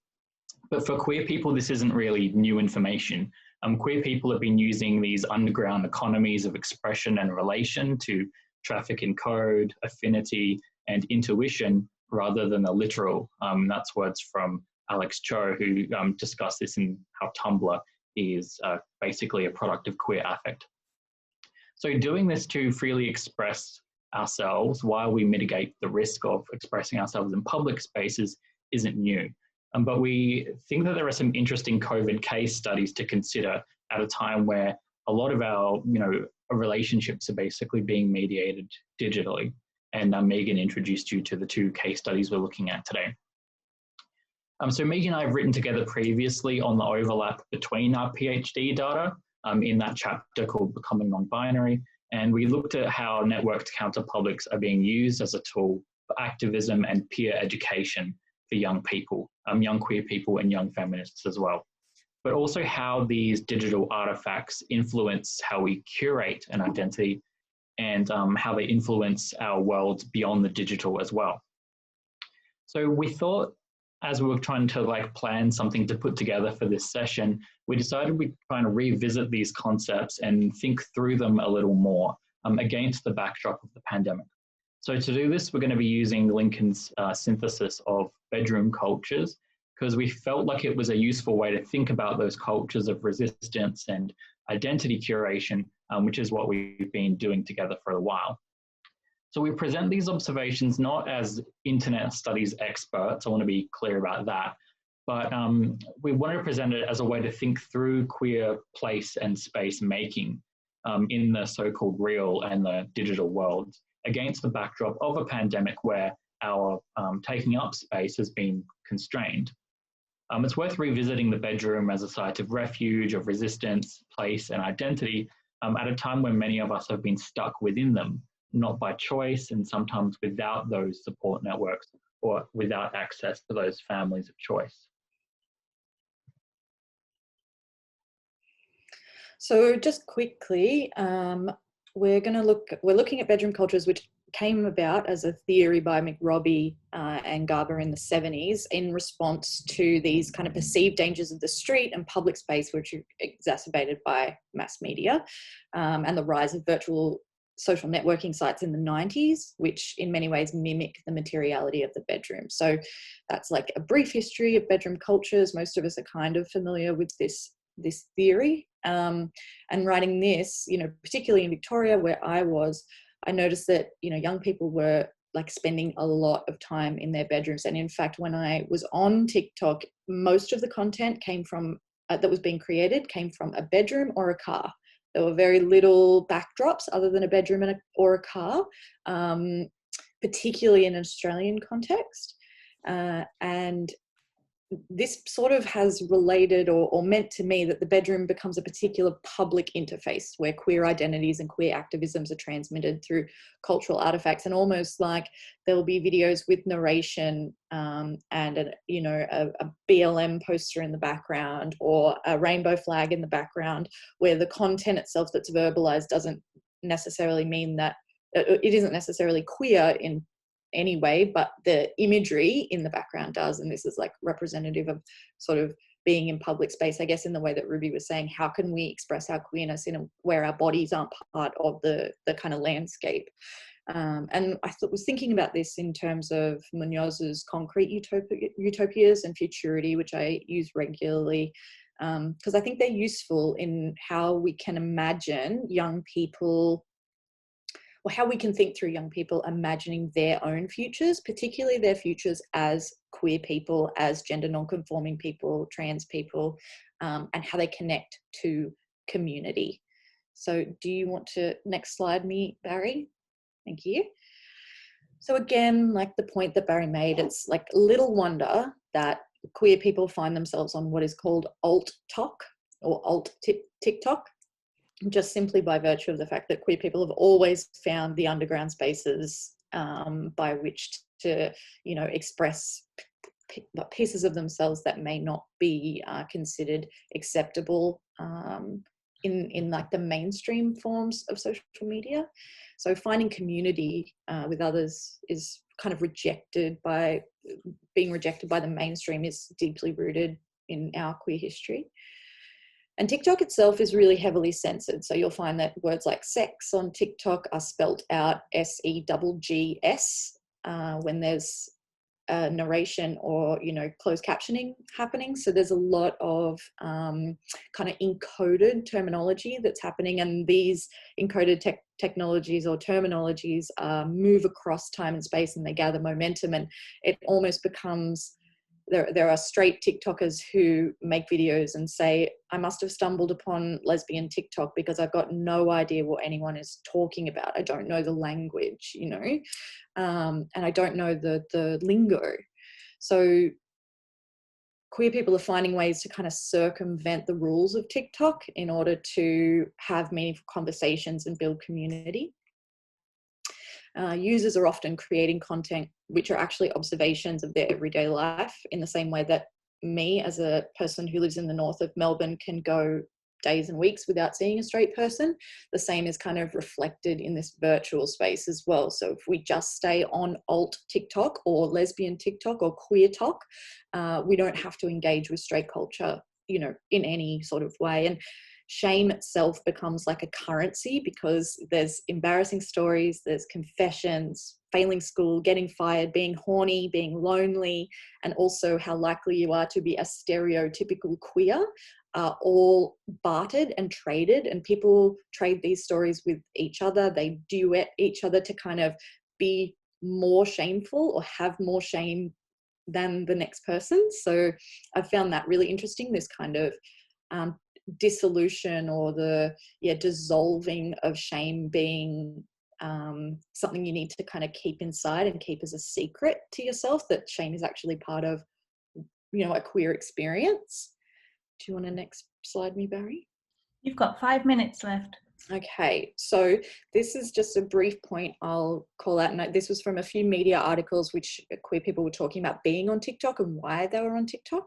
But for queer people, this isn't really new information. Queer people have been using these underground economies of expression and relation to traffic in code, affinity, and intuition rather than the literal. That's words from Alex Cho, who discussed this in how Tumblr is basically a product of queer affect. So doing this to freely express ourselves while we mitigate the risk of expressing ourselves in public spaces isn't new. But we think that there are some interesting COVID case studies to consider at a time where a lot of our relationships are basically being mediated digitally. And Megan introduced you to the 2 case studies we're looking at today. So Megan and I have written together previously on the overlap between our PhD data in that chapter called Becoming Non-Binary, and we looked at how networked counterpublics are being used as a tool for activism and peer education for young people, young queer people and young feminists as well, but also how these digital artifacts influence how we curate an identity and how they influence our world beyond the digital as well. So we thought, as we were trying to like plan something to put together for this session, we decided we'd try and revisit these concepts and think through them a little more against the backdrop of the pandemic. So to do this, we're going to be using Lincoln's synthesis of bedroom cultures, because we felt like it was a useful way to think about those cultures of resistance and identity curation, which is what we've been doing together for a while. So we present these observations not as internet studies experts, I want to be clear about that, but we want to present it as a way to think through queer place and space making in the so-called real and the digital worlds against the backdrop of a pandemic where our taking up space has been constrained. It's worth revisiting the bedroom as a site of refuge, of resistance, place and identity at a time when many of us have been stuck within them, not by choice and sometimes without those support networks or without access to those families of choice. So just quickly, we're looking at bedroom cultures, which came about as a theory by McRobbie and Garber in the 70s in response to these kind of perceived dangers of the street and public space, which are exacerbated by mass media and the rise of virtual social networking sites in the 90s, which in many ways mimic the materiality of the bedroom. So that's like a brief history of bedroom cultures. Most of us are kind of familiar with this theory. And writing this, particularly in Victoria where I was, I noticed that, young people were like spending a lot of time in their bedrooms. And in fact, when I was on TikTok, most of the content came from, that was being created came from a bedroom or a car. There were very little backdrops other than a bedroom or a car, particularly in an Australian context. And this sort of has related or meant to me that the bedroom becomes a particular public interface where queer identities and queer activisms are transmitted through cultural artifacts, and almost like there'll be videos with narration and a BLM poster in the background or a rainbow flag in the background, where the content itself that's verbalized doesn't necessarily mean that it isn't necessarily queer in any way, but the imagery in the background does. And this is like representative of sort of being in public space, I guess, in the way that Ruby was saying, how can we express our queerness where our bodies aren't part of the kind of landscape? And I was thinking about this in terms of Munoz's concrete utopias and futurity, which I use regularly, because I think they're useful in how we can imagine young people, or how we can think through young people imagining their own futures, particularly their futures as queer people, as gender non-conforming people, trans people, and how they connect to community. So do you want to next slide me, Barrie? Thank you. So again, like the point that Barrie made, it's like little wonder that queer people find themselves on what is called alt-tok or alt-TikTok, just simply by virtue of the fact that queer people have always found the underground spaces by which to, express pieces of themselves that may not be considered acceptable in like the mainstream forms of social media. So finding community with others is kind of being rejected by the mainstream is deeply rooted in our queer history. And TikTok itself is really heavily censored. So you'll find that words like sex on TikTok are spelt out SEGGS when there's narration or, closed captioning happening. So there's a lot of kind of encoded terminology that's happening. And these encoded technologies or terminologies move across time and space, and they gather momentum. And it almost becomes, there are straight TikTokers who make videos and say, I must have stumbled upon lesbian TikTok because I've got no idea what anyone is talking about. I don't know the language, and I don't know the lingo. So queer people are finding ways to kind of circumvent the rules of TikTok in order to have meaningful conversations and build community. Users are often creating content which are actually observations of their everyday life, in the same way that me, as a person who lives in the north of Melbourne, can go days and weeks without seeing a straight person. The same is kind of reflected in this virtual space as well. So if we just stay on alt TikTok or lesbian TikTok or queer talk, we don't have to engage with straight culture, you know, in any sort of way. And shame itself becomes like a currency, because there's embarrassing stories, there's confessions, failing school, getting fired, being horny, being lonely, and also how likely you are to be a stereotypical queer are all bartered and traded, and people trade these stories with each other. They duet each other to kind of be more shameful or have more shame than the next person. So I found that really interesting, this kind of dissolution or the dissolving of shame being something you need to kind of keep inside and keep as a secret to yourself, that shame is actually part of, you know, a queer experience. Do you want to next slide me, Barrie? You've got 5 minutes left. Okay, so this is just a brief point I'll call out. And this was from a few media articles which queer people were talking about being on TikTok and why they were on TikTok.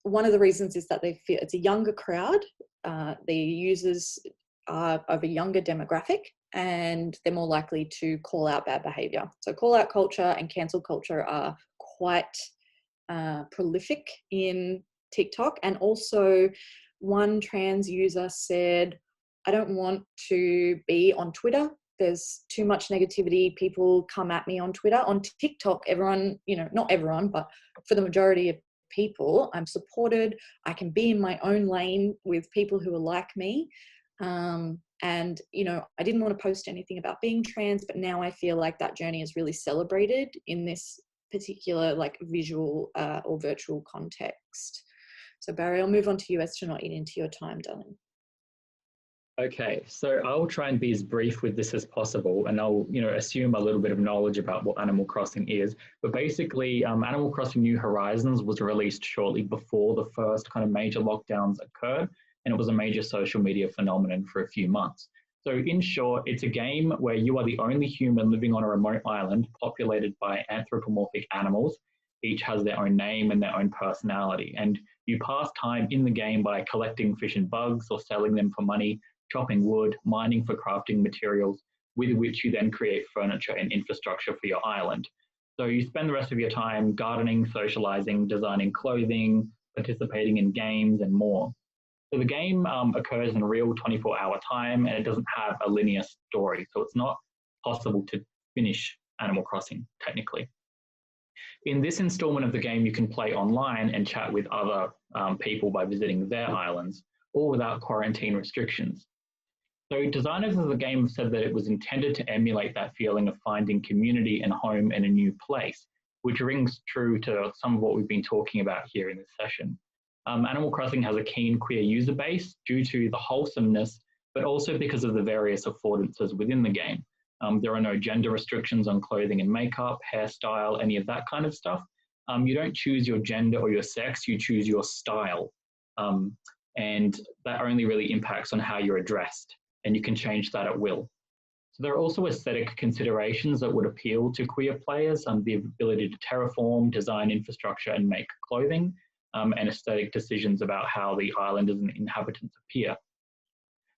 One of the reasons is that they feel it's a younger crowd. The users are of a younger demographic, and they're more likely to call out bad behavior. So call out culture and cancel culture are quite prolific in TikTok. And also one trans user said, I don't want to be on Twitter. There's too much negativity. People come at me on Twitter. On TikTok, everyone, you know, not everyone, but for the majority of people, I'm supported. I can be in my own lane with people who are like me. And, you know, I didn't want to post anything about being trans, but now I feel like that journey is really celebrated in this particular like visual or virtual context. So Barrie, I'll move on to you as to not eat into your time, darling. Okay, so I'll try and be as brief with this as possible, and I'll, you know, assume a little bit of knowledge about what Animal Crossing is. But basically, Animal Crossing New Horizons was released shortly before the first kind of major lockdowns occurred, and it was a major social media phenomenon for a few months. So in short, it's a game where you are the only human living on a remote island populated by anthropomorphic animals. Each has their own name and their own personality, and you pass time in the game by collecting fish and bugs or selling them for money, chopping wood, mining for crafting materials, with which you then create furniture and infrastructure for your island. So you spend the rest of your time gardening, socializing, designing clothing, participating in games, and more. So the game occurs in real 24-hour time, and it doesn't have a linear story. So it's not possible to finish Animal Crossing, technically. In this installment of the game, you can play online and chat with other people by visiting their islands, all without quarantine restrictions. So designers of the game said that it was intended to emulate that feeling of finding community and home in a new place, which rings true to some of what we've been talking about here in this session. Animal Crossing has a keen queer user base due to the wholesomeness, but also because of the various affordances within the game. There are no gender restrictions on clothing and makeup, hairstyle, any of that kind of stuff. You don't choose your gender or your sex, you choose your style. And that only really impacts on how you're dressed, and you can change that at will. So there are also aesthetic considerations that would appeal to queer players, the ability to terraform, design infrastructure, and make clothing, and aesthetic decisions about how the islanders and inhabitants appear.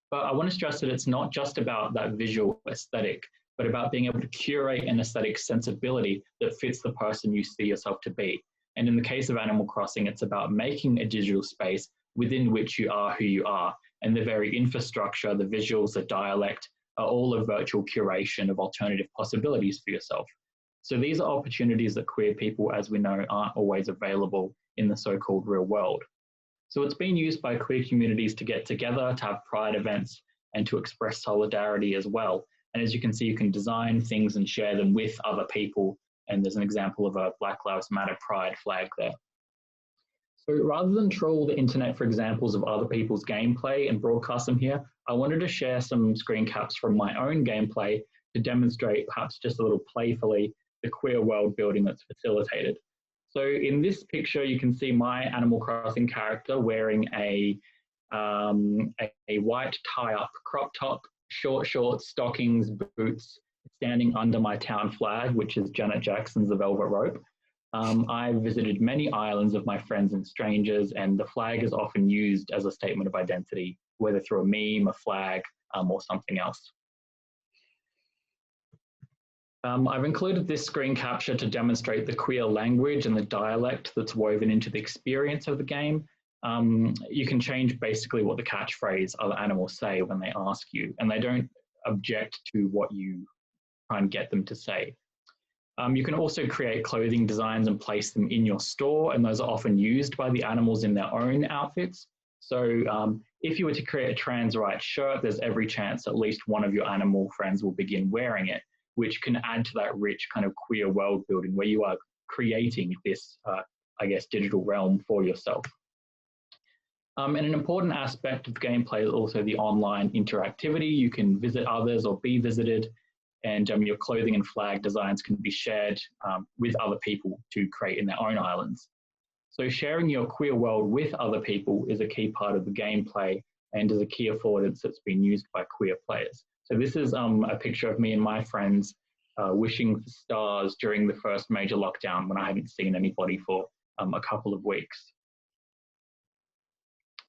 But I want to stress that it's not just about that visual aesthetic, but about being able to curate an aesthetic sensibility that fits the person you see yourself to be. And in the case of Animal Crossing, it's about making a digital space within which you are who you are. And the very infrastructure, the visuals, the dialect are all a virtual curation of alternative possibilities for yourself. So these are opportunities that queer people, as we know, aren't always available in the so-called real world. So it's been used by queer communities to get together, to have pride events, and to express solidarity as well. And as you can see, you can design things and share them with other people. And there's an example of a Black Lives Matter pride flag there. So rather than troll the internet for examples of other people's gameplay and broadcast them here, I wanted to share some screen caps from my own gameplay to demonstrate, perhaps just a little playfully, the queer world building that's facilitated. So in this picture, you can see my Animal Crossing character wearing a white tie-up crop top, short shorts, stockings, boots, standing under my town flag, which is Janet Jackson's The Velvet Rope. I visited many islands of my friends and strangers, and the flag is often used as a statement of identity, whether through a meme, a flag, or something else. I've included this screen capture to demonstrate the queer language and the dialect that's woven into the experience of the game. You can change basically what the catchphrase other animals say when they ask you, and they don't object to what you try and get them to say. You can also create clothing designs and place them in your store, and those are often used by the animals in their own outfits. So if you were to create a trans rights shirt, there's every chance at least one of your animal friends will begin wearing it, which can add to that rich kind of queer world building where you are creating this, I guess, digital realm for yourself. And an important aspect of the gameplay is also the online interactivity. You can visit others or be visited, and your clothing and flag designs can be shared with other people to create in their own islands. So sharing your queer world with other people is a key part of the gameplay and is a key affordance that's been used by queer players. So this is a picture of me and my friends wishing for stars during the first major lockdown when I hadn't seen anybody for a couple of weeks.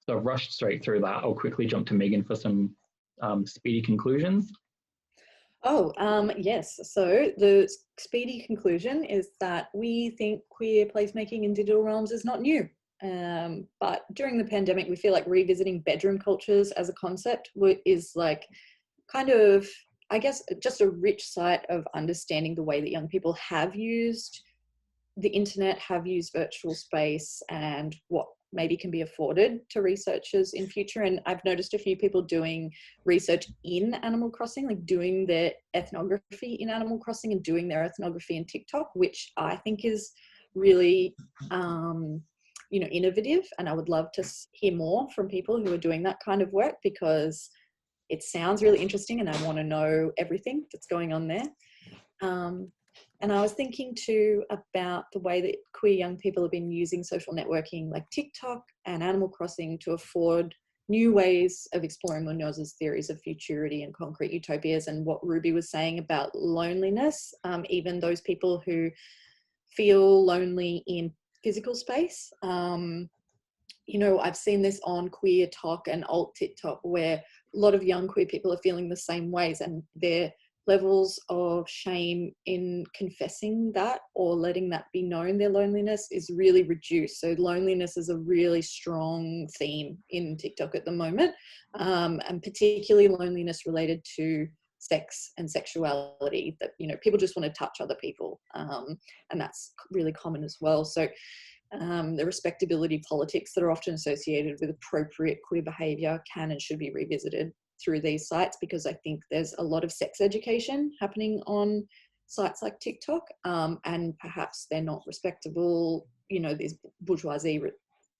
So I've rushed straight through that. I'll quickly jump to Megan for some speedy conclusions. Yes. So the speedy conclusion is that we think queer placemaking in digital realms is not new. But during the pandemic, we feel like revisiting bedroom cultures as a concept is like kind of, I guess, just a rich site of understanding the way that young people have used the internet, have used virtual space, and what maybe can be afforded to researchers in future. And I've noticed a few people doing research in Animal Crossing, like doing their ethnography in Animal Crossing and doing their ethnography in TikTok, which I think is really, innovative. And I would love to hear more from people who are doing that kind of work, because it sounds really interesting and I want to know everything that's going on there. And I was thinking too about the way that queer young people have been using social networking like TikTok and Animal Crossing to afford new ways of exploring Munoz's theories of futurity and concrete utopias, and what Ruby was saying about loneliness, even those people who feel lonely in physical space. I've seen this on Queer Talk and Alt TikTok, where a lot of young queer people are feeling the same ways, and their levels of shame in confessing that or letting that be known, their loneliness, is really reduced. So loneliness is a really strong theme in TikTok at the moment, and particularly loneliness related to sex and sexuality, that, people just want to touch other people, and that's really common as well. So the respectability politics that are often associated with appropriate queer behaviour can and should be revisited through these sites, because I think there's a lot of sex education happening on sites like TikTok, and perhaps they're not respectable, these bourgeoisie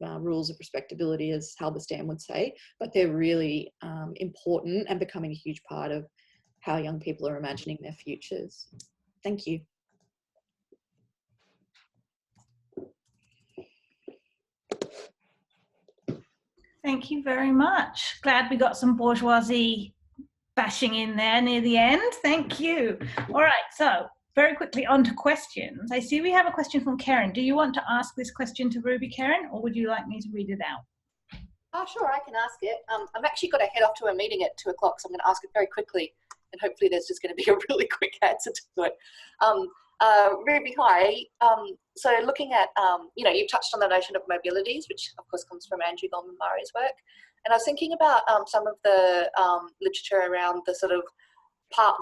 rules of respectability, as Halberstam would say, but they're really important and becoming a huge part of how young people are imagining their futures. Thank you. Thank you very much. Glad we got some bourgeoisie bashing in there near the end. Thank you. All right, so very quickly on to questions. I see we have a question from Karen. Do you want to ask this question to Ruby, Karen, or would you like me to read it out? Sure, I can ask it. I've actually got to head off to a meeting at 2 o'clock, so I'm going to ask it very quickly, and hopefully there's just going to be a really quick answer to it. Ruby, hi. So looking at, you've touched on the notion of mobilities, which of course comes from Andrew Gorman-Murray's work. And I was thinking about some of the literature around the sort of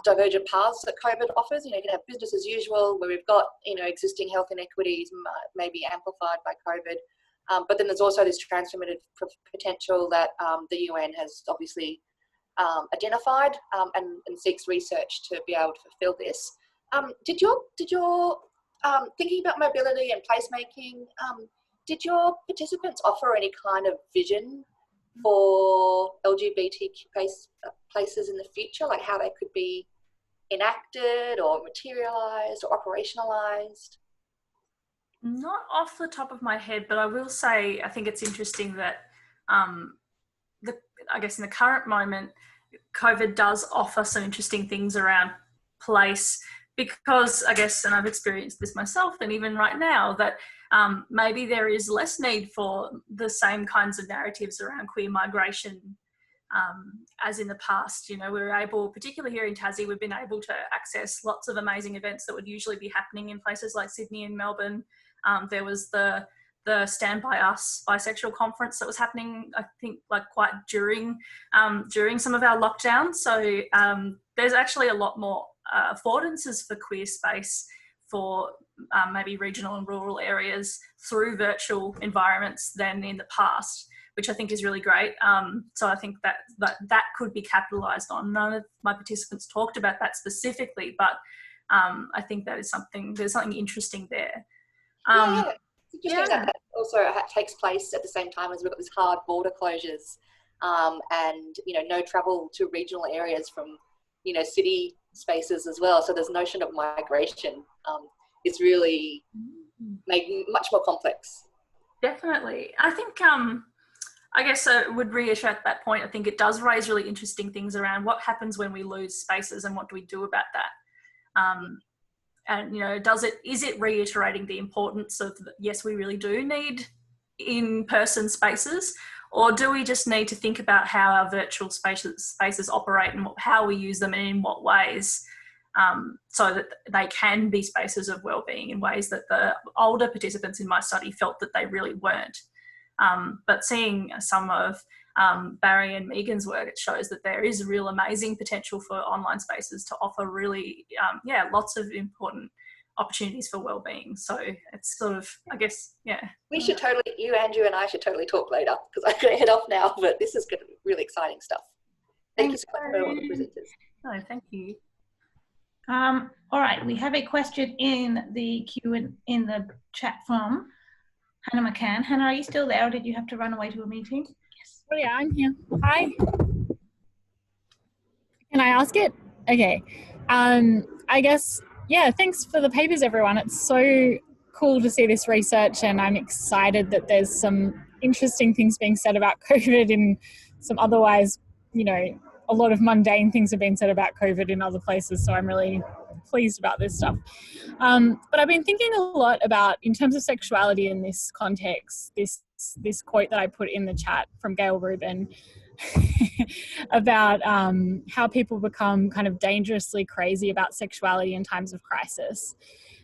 divergent paths that COVID offers. You can have business as usual, where we've got, existing health inequities maybe amplified by COVID. But then there's also this transformative potential that the UN has obviously identified and seeks research to be able to fulfill this. Did your thinking about mobility and placemaking, did your participants offer any kind of vision for LGBTQ places in the future, like how they could be enacted or materialised or operationalised? Not off the top of my head, but I will say I think it's interesting that I guess in the current moment, COVID does offer some interesting things around place, because I guess, and I've experienced this myself, and even right now, that maybe there is less need for the same kinds of narratives around queer migration as in the past. You know, we were able, particularly here in Tassie, we've been able to access lots of amazing events that would usually be happening in places like Sydney and Melbourne. There was the Stand By Us bisexual conference that was happening, I think, like quite during some of our lockdowns. So there's actually a lot more affordances for queer space for maybe regional and rural areas through virtual environments than in the past, which I think is really great. So I think that could be capitalised on. None of my participants talked about that specifically, but I think that is there's something interesting there. It's interesting that also takes place at the same time as we've got these hard border closures and, you know, no travel to regional areas from, you know, city spaces as well. So there's notion of migration. It's really made much more complex. Definitely. I think, I guess I would reiterate that point. I think it does raise really interesting things around what happens when we lose spaces and what do we do about that. And, you know, is it reiterating the importance of, yes, we really do need in-person spaces, or do we just need to think about how our virtual spaces operate and how we use them and in what ways, so that they can be spaces of wellbeing in ways that the older participants in my study felt that they really weren't. But seeing some of Barrie and Megan's work, it shows that there is real amazing potential for online spaces to offer really, lots of important opportunities for wellbeing. So it's sort of, I guess, We should totally, you, Andrew, and I should totally talk later because I'm going to head off now, but this is going to be really exciting stuff. Thank you so much for all the presenters. No, thank you. All right, we have a question in the in the chat from Hannah McCann. Hannah, are you still there, or did you have to run away to a meeting? Yes. Oh yeah, I'm here. Hi. Can I ask it? Okay. I guess, yeah, thanks for the papers, everyone. It's so cool to see this research, and I'm excited that there's some interesting things being said about COVID in some otherwise, you know, a lot of mundane things have been said about COVID in other places, so I'm really pleased about this stuff. But I've been thinking a lot about, in terms of sexuality in this context, this quote that I put in the chat from Gail Rubin about how people become kind of dangerously crazy about sexuality in times of crisis,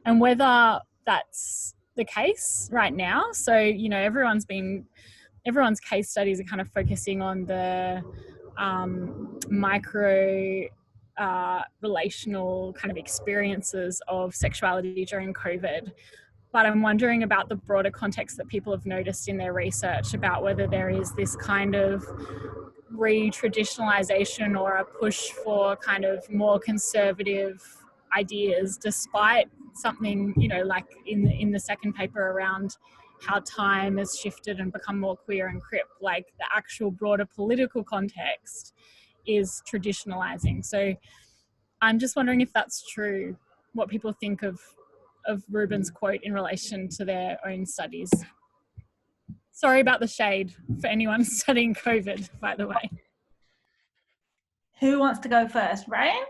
and whether that's the case right now. So, you know, everyone's case studies are kind of focusing on the micro relational kind of experiences of sexuality during COVID. But I'm wondering about the broader context that people have noticed in their research about whether there is this kind of re-traditionalization or a push for kind of more conservative ideas, despite something, you know, like in the second paper around how time has shifted and become more queer and Crip, like the actual broader political context is traditionalizing. So I'm just wondering if that's true, what people think of Rubin's quote in relation to their own studies. Sorry about the shade for anyone studying COVID, by the way. Who wants to go first? Ryan?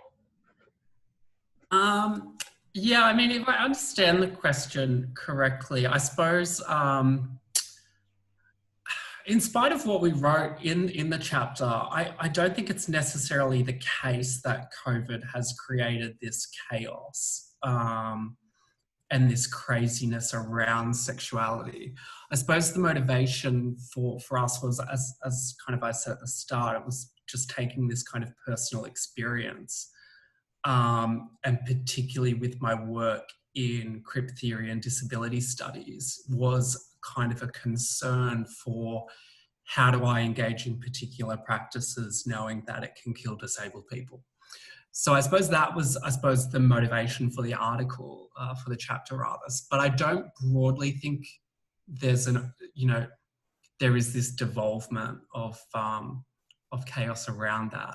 Yeah, I mean, if I understand the question correctly, I suppose in spite of what we wrote in the chapter, I don't think it's necessarily the case that COVID has created this chaos and this craziness around sexuality. I suppose the motivation for us was, as kind of I said at the start, it was just taking this kind of personal experience, and particularly with my work in Crip theory and disability studies, was kind of a concern for how do I engage in particular practices knowing that it can kill disabled people. So I suppose that was, the motivation for the article, for the chapter rather. But I don't broadly think there's there is this devolvement of chaos around that.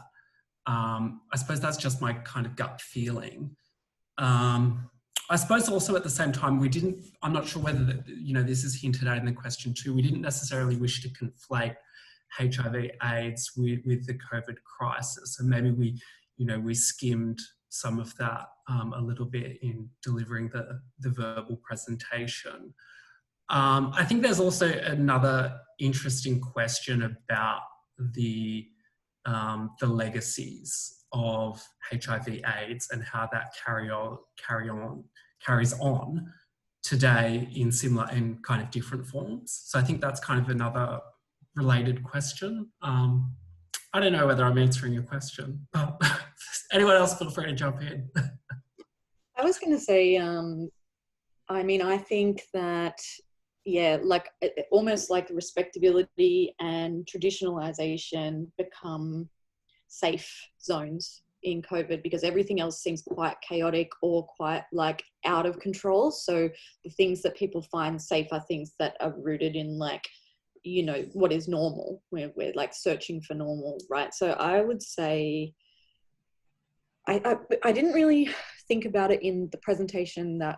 I suppose that's just my kind of gut feeling. I suppose also at the same time, I'm not sure whether, this is hinted at in the question too, we didn't necessarily wish to conflate HIV/AIDS with the COVID crisis. And maybe we skimmed some of that a little bit in delivering the verbal presentation. I think there's also another interesting question about the legacies of HIV/AIDS and how that carries on today in similar and kind of different forms. So I think that's kind of another related question. I don't know whether I'm answering your question, but anyone else feel free to jump in. I was going to say, I mean, I think that, yeah, like almost like respectability and traditionalization become safe zones in COVID, because everything else seems quite chaotic or quite like out of control. So the things that people find safe are things that are rooted in, like, you know, what is normal. We're like searching for normal, right? So I would say, I didn't really think about it in the presentation that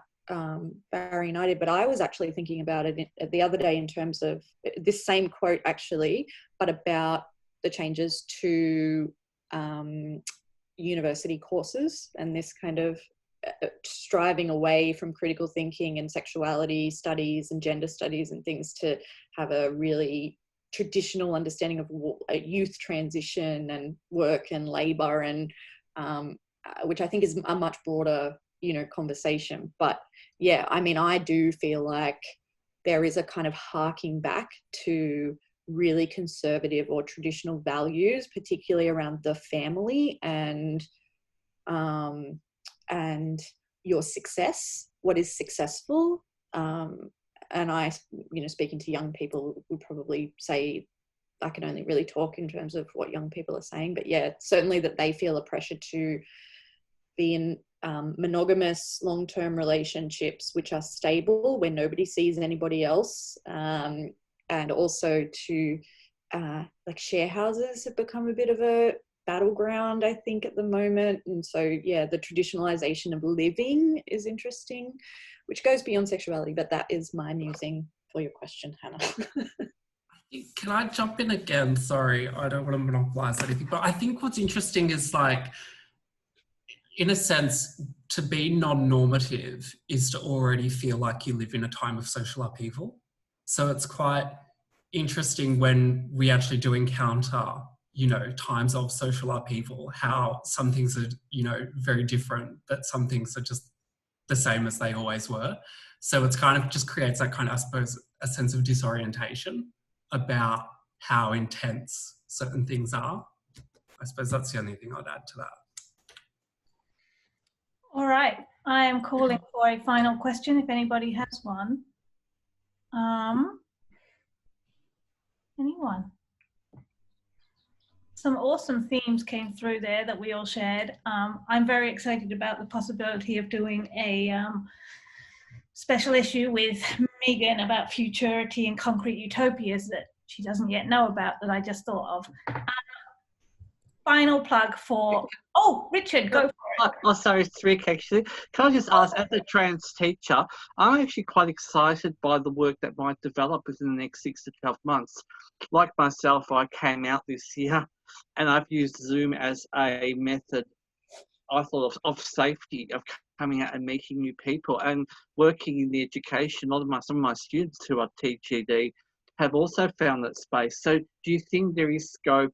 Barrie and I did, but I was actually thinking about it the other day in terms of this same quote actually, but about the changes to university courses and this kind of striving away from critical thinking and sexuality studies and gender studies and things to have a really traditional understanding of youth transition and work and labour, and which I think is a much broader, you know, conversation. But yeah, I mean, I do feel like there is a kind of harking back to really conservative or traditional values, particularly around the family and your success, what is successful. And I, you know, speaking to young people, would probably say, I can only really talk in terms of what young people are saying, but yeah, certainly that they feel a pressure to be in monogamous long-term relationships which are stable, where nobody sees anybody else, and also to like share houses have become a bit of a battleground, I think, at the moment. And so yeah, the traditionalization of living is interesting, which goes beyond sexuality, but that is my musing for your question, Hannah. Can I jump in again? Sorry, I don't want to monopolize anything, but I think what's interesting is, like, in a sense, to be non-normative is to already feel like you live in a time of social upheaval. So it's quite interesting when we actually do encounter, you know, times of social upheaval, how some things are, you know, very different, but some things are just the same as they always were. So it's kind of just creates that kind of, I suppose, a sense of disorientation about how intense certain things are. I suppose that's the only thing I'd add to that. All right, I am calling for a final question if anybody has one. Anyone? Some awesome themes came through there that we all shared. I'm very excited about the possibility of doing a special issue with Megan about futurity and concrete utopias that she doesn't yet know about, that I just thought of. Final plug for, oh, Richard, go for it. Oh, sorry, it's Rick actually. Can I just ask, as a trans teacher, I'm actually quite excited by the work that might develop within the next 6 to 12 months. Like myself, I came out this year and I've used Zoom as a method, I thought, of safety, of coming out and meeting new people and working in the education. Some of my students who are TGD have also found that space. So do you think there is scope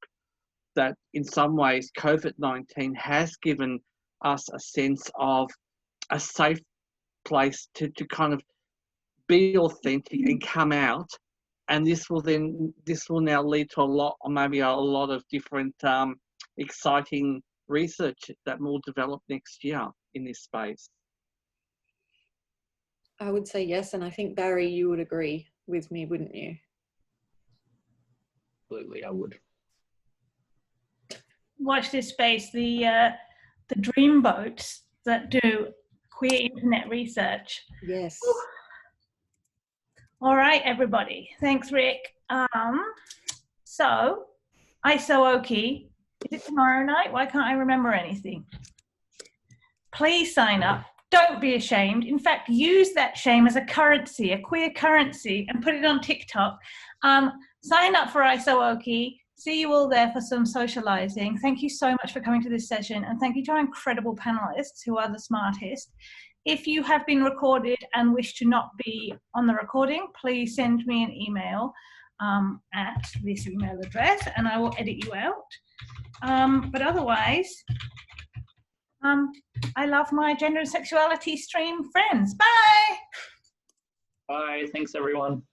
that in some ways COVID-19 has given us a sense of a safe place to kind of be authentic and come out, and this will now lead to a lot of different exciting research that will develop next year in this space? I would say yes, and I think, Barrie, you would agree with me, wouldn't you? Absolutely, I would. Watch this space, the dreamboats that do queer internet research. Yes. All right, everybody. Thanks, Rick. So, Iso-Oki, is it tomorrow night? Why can't I remember anything? Please sign up. Don't be ashamed. In fact, use that shame as a currency, a queer currency, and put it on TikTok. Sign up for Iso-Oki. see you all there for some socialising. Thank you so much for coming to this session, and thank you to our incredible panellists who are the smartest. If you have been recorded and wish to not be on the recording, please send me an email at this email address and I will edit you out. But otherwise, I love my gender and sexuality stream friends. Bye! Bye, thanks everyone.